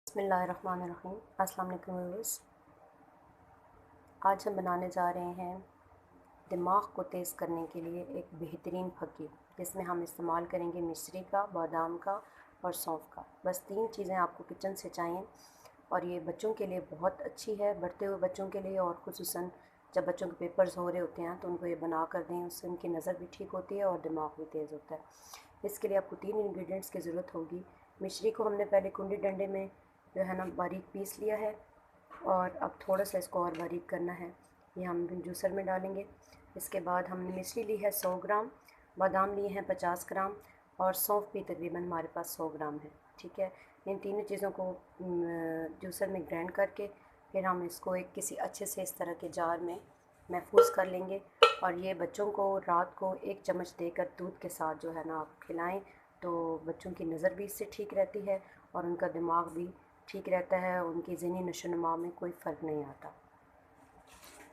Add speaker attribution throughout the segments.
Speaker 1: बिस्मिल्लाहिर्रहमानिर्रहीम। अस्सलाम वालेकुम व्यूअर्स। आज हम बनाने जा रहे हैं दिमाग को तेज़ करने के लिए एक बेहतरीन फकी, जिसमें हम इस्तेमाल करेंगे मिश्री का, बादाम का और सौंफ का। बस 3 चीज़ें आपको किचन से चाहिए और ये बच्चों के लिए बहुत अच्छी है, बढ़ते हुए बच्चों के लिए, और ख़ुसूसन जब बच्चों के पेपर्स हो रहे होते हैं तो उनको ये बना कर दें, उससे उनकी नज़र भी ठीक होती है और दिमाग भी तेज़ होता है। इसके लिए आपको 3 इंग्रेडिएंट्स की ज़रूरत होगी। मिश्री को हमने पहले कुंडी डंडे में जो है ना बारीक पीस लिया है और अब थोड़ा सा इसको और बारीक करना है। ये हम जूसर में डालेंगे। इसके बाद हमने मिश्री ली है 100 ग्राम, बादाम लिए हैं 50 ग्राम और सौंफ भी तकरीबन हमारे पास 100 ग्राम है। ठीक है, इन तीनों चीज़ों को जूसर में ग्राइंड करके फिर हम इसको एक किसी अच्छे से इस तरह के जार में महफूज कर लेंगे। और ये बच्चों को रात को 1 चम्मच देकर दूध के साथ जो है ना आप खिलाएं तो बच्चों की नज़र भी इससे ठीक रहती है और उनका दिमाग भी ठीक रहता है, उनकी ज़हनी नशोनुमा में कोई फ़र्क नहीं आता।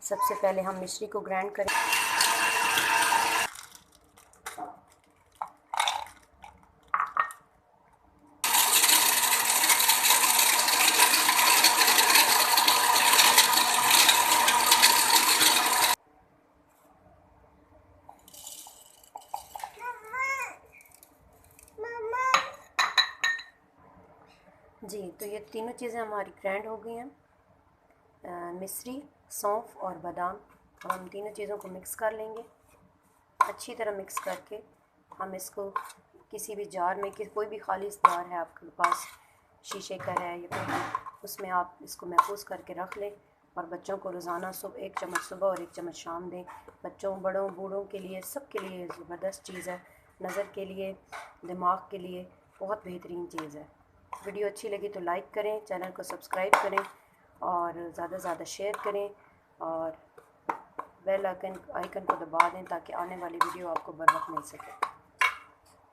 Speaker 1: सबसे पहले हम मिश्री को ग्राइंड करें। जी, तो ये तीनों चीज़ें हमारी ग्राइंड हो गई हैं, मिश्री, सौंफ और बादाम। अब हम तीनों चीज़ों को मिक्स कर लेंगे। अच्छी तरह मिक्स करके हम इसको किसी भी जार में, कोई भी खाली जार है आपके पास, शीशे का है या कोई, उसमें आप इसको महफूज करके रख लें और बच्चों को रोज़ाना 1 चम्मच सुबह और 1 चम्मच शाम दें। बच्चों, बड़ों, बूढ़ों के लिए, सब के लिए ज़बरदस्त चीज़ है। नज़र के लिए, दिमाग के लिए बहुत बेहतरीन चीज़ है। वीडियो अच्छी लगी तो लाइक करें, चैनल को सब्सक्राइब करें और ज़्यादा से ज़्यादा शेयर करें और बेल आइकन को दबा दें ताकि आने वाली वीडियो आपको बर वक्त मिल सके।